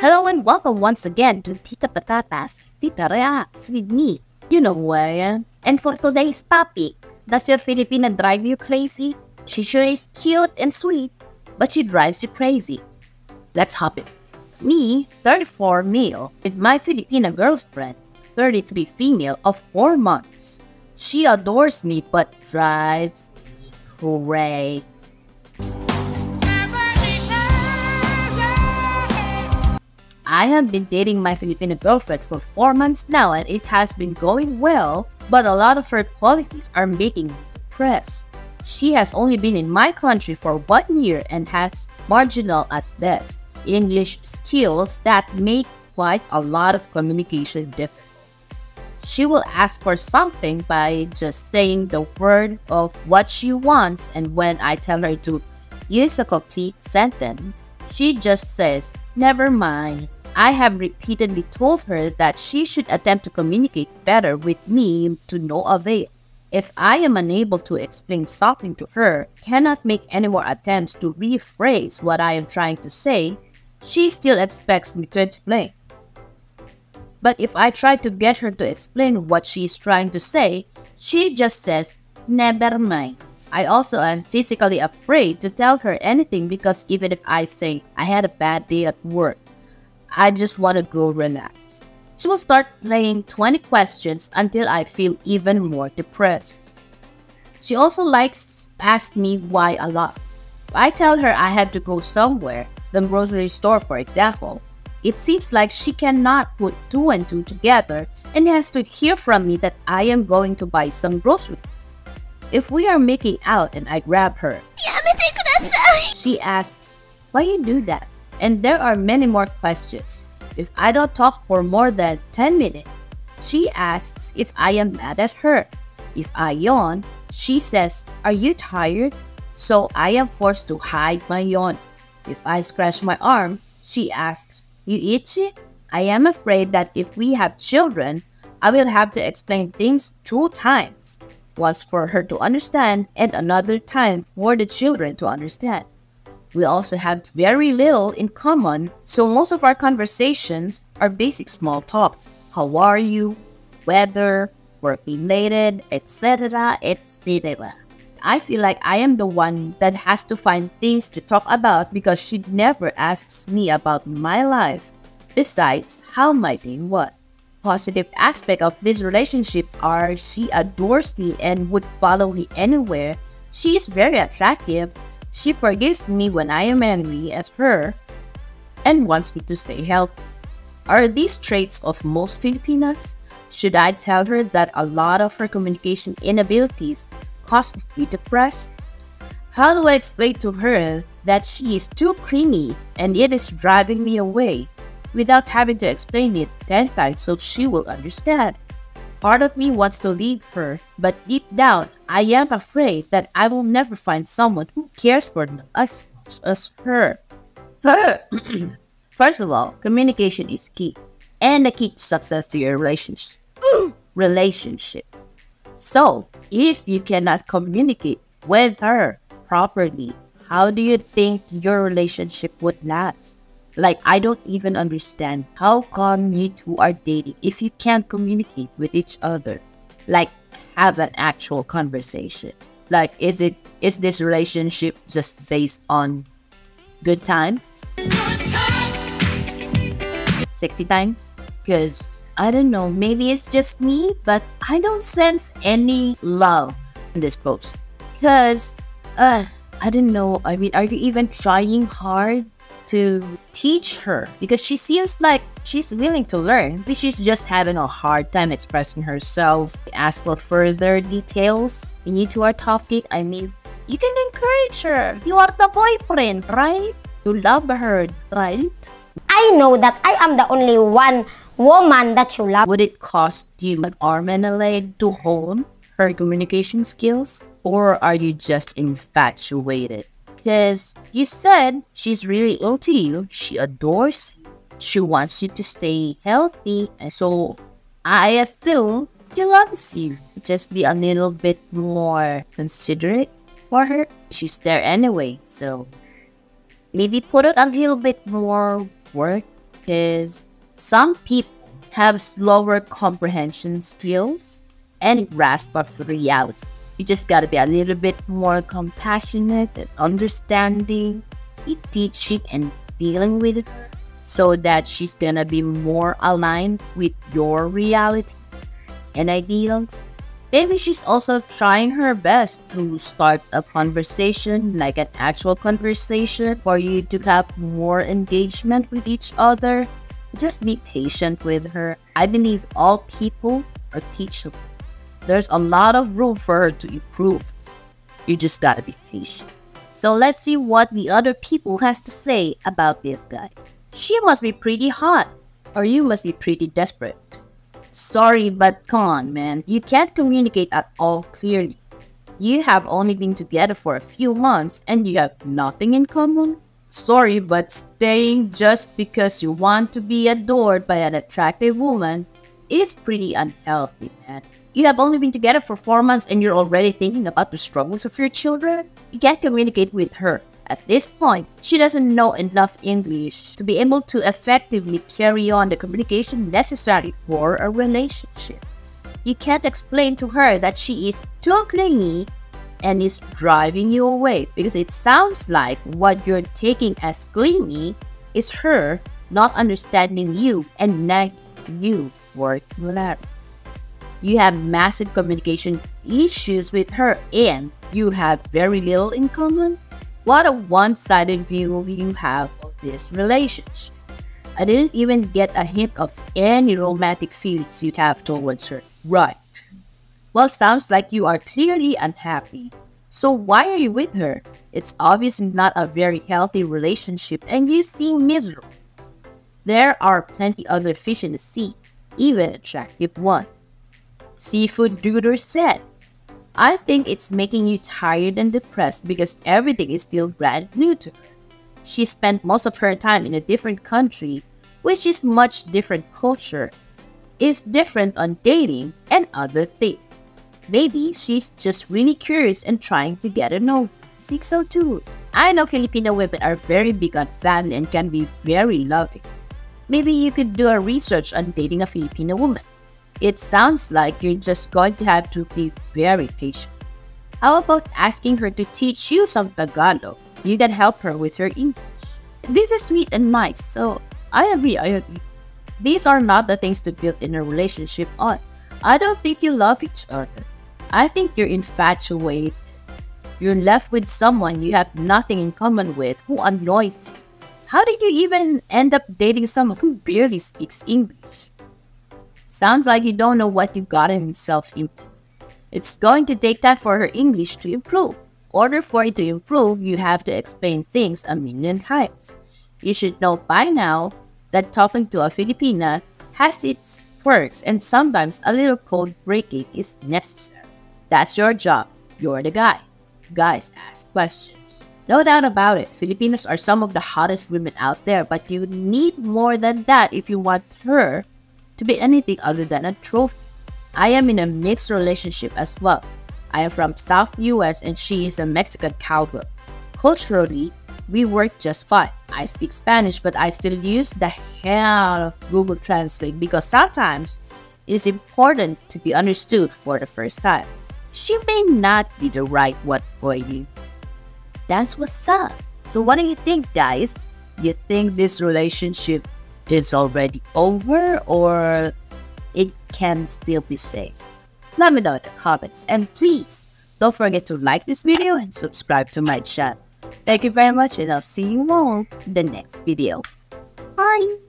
Hello and welcome once again to TitaPatata's Tita Reacts with me. You know who I am. And for today's topic, does your Filipina drive you crazy? She sure is cute and sweet, but she drives you crazy. Let's hop in. Me, 34 male, with my Filipina girlfriend, 33 female of 4 months. She adores me but drives me crazy. I have been dating my Filipino girlfriend for 4 months now and it has been going well, but a lot of her qualities are making me depressed. She has only been in my country for 1 year and has marginal at best English skills that make quite a lot of communication difficult. She will ask for something by just saying the word of what she wants, and when I tell her to use a complete sentence, she just says, "Never mind." I have repeatedly told her that she should attempt to communicate better with me to no avail. If I am unable to explain something to her, cannot make any more attempts to rephrase what I am trying to say, she still expects me to explain. But if I try to get her to explain what she is trying to say, she just says, "Never mind." I also am physically afraid to tell her anything because even if I say I had a bad day at work, I just want to go relax, she will start playing 20 questions until I feel even more depressed. She also likes to ask me why a lot. If I tell her I have to go somewhere, the grocery store for example, it seems like she cannot put 2 and 2 together and has to hear from me that I am going to buy some groceries. If we are making out and I grab her, she asks, "Why you do that?" And there are many more questions. If I don't talk for more than 10 minutes, she asks if I am mad at her. If I yawn, she says, "Are you tired?" So I am forced to hide my yawn. If I scratch my arm, she asks, "You itchy?" I am afraid that if we have children, I will have to explain things 2 times. Once for her to understand and another time for the children to understand. We also have very little in common, so most of our conversations are basic small talk. How are you? Weather, work-related, etc., etc. I feel like I am the one that has to find things to talk about because she never asks me about my life, besides how my day was. Positive aspect of this relationship are she adores me and would follow me anywhere. She is very attractive. She forgives me when I am angry at her and wants me to stay healthy. Are these traits of most Filipinas? Should I tell her that a lot of her communication inabilities cause me to be depressed? How do I explain to her that she is too clingy and it is driving me away without having to explain it 10 times so she will understand? Part of me wants to leave her, but deep down, I am afraid that I will never find someone who cares for me as much as her. First of all, communication is key, and the key to success to your relationship. So, if you cannot communicate with her properly, how do you think your relationship would last? Like, I don't even understand how come you two are dating if you can't communicate with each other. Like, have an actual conversation. Like, is this relationship just based on good times? Sexy time? Because, I don't know, maybe it's just me, but I don't sense any love in this post. Because, I don't know, I mean, are you even trying hard to teach her? Because she seems like she's willing to learn, but she's just having a hard time expressing herself. Ask for further details into our topic. I mean, you can encourage her. You are the boyfriend, right? You love her, right? I know that I am the only one woman that you love. Would it cost you an arm and a leg to hone her communication skills? Or are you just infatuated? Because you said she's really into you, she adores you, she wants you to stay healthy, and so I assume she loves you. Just be a little bit more considerate for her. She's there anyway, so maybe put it a little bit more work because some people have slower comprehension skills and grasp of reality. You just gotta be a little bit more compassionate and understanding in teaching and dealing with her so that she's gonna be more aligned with your reality and ideals. Maybe she's also trying her best to start a conversation, like an actual conversation, for you to have more engagement with each other. Just be patient with her. I believe all people are teachable. There's a lot of room for her to improve. You just gotta be patient. So let's see what the other people has to say about this guy. She must be pretty hot, or you must be pretty desperate. Sorry, but come on, man. You can't communicate at all clearly. You have only been together for a few months and you have nothing in common. Sorry, but staying just because you want to be adored by an attractive woman is pretty unhealthy, man. You have only been together for 4 months and you're already thinking about the struggles of your children? You can't communicate with her. At this point, she doesn't know enough English to be able to effectively carry on the communication necessary for a relationship. You can't explain to her that she is too clingy and is driving you away, because it sounds like what you're taking as clingy is her not understanding you and nagging you for clarity. You have massive communication issues with her and you have very little in common. What a one-sided view you have of this relationship. I didn't even get a hint of any romantic feelings you have towards her. Right. Well, sounds like you are clearly unhappy. So why are you with her? It's obviously not a very healthy relationship and you seem miserable. There are plenty other fish in the sea, even attractive ones. Seafood Duder said, I think it's making you tired and depressed because everything is still brand new to her. She spent most of her time in a different country, which is much different culture, is different on dating and other things. Maybe she's just really curious and trying to get to know you. I think so too. I know Filipino women are very big on family and can be very loving. Maybe you could do a research on dating a Filipino woman. It sounds like you're just going to have to be very patient. How about asking her to teach you some Tagalog? You can help her with her English. This is sweet and nice, so I agree. These are not the things to build in a relationship on. I don't think you love each other. I think you're infatuated. You're left with someone you have nothing in common with who annoys you. How did you even end up dating someone who barely speaks English? Sounds like you don't know what you gotten yourself into. It's going to take time for her English to improve. In order for it to improve, you have to explain things a million times. You should know by now that talking to a Filipina has its quirks and sometimes a little code breaking is necessary. That's your job. You're the guy. Guys ask questions. No doubt about it, Filipinos are some of the hottest women out there, but you need more than that if you want her to be anything other than a trophy. I am in a mixed relationship as well. I am from South US and she is a Mexican cowgirl. Culturally, we work just fine. I speak Spanish, but I still use the hell of Google Translate because sometimes it is important to be understood for the first time. She may not be the right one for you. That's what's up. So what do you think, guys? You think this relationship is already over or it can still be saved? Let me know in the comments, and please don't forget to like this video and subscribe to my channel. Thank you very much and I'll see you all in the next video. Bye!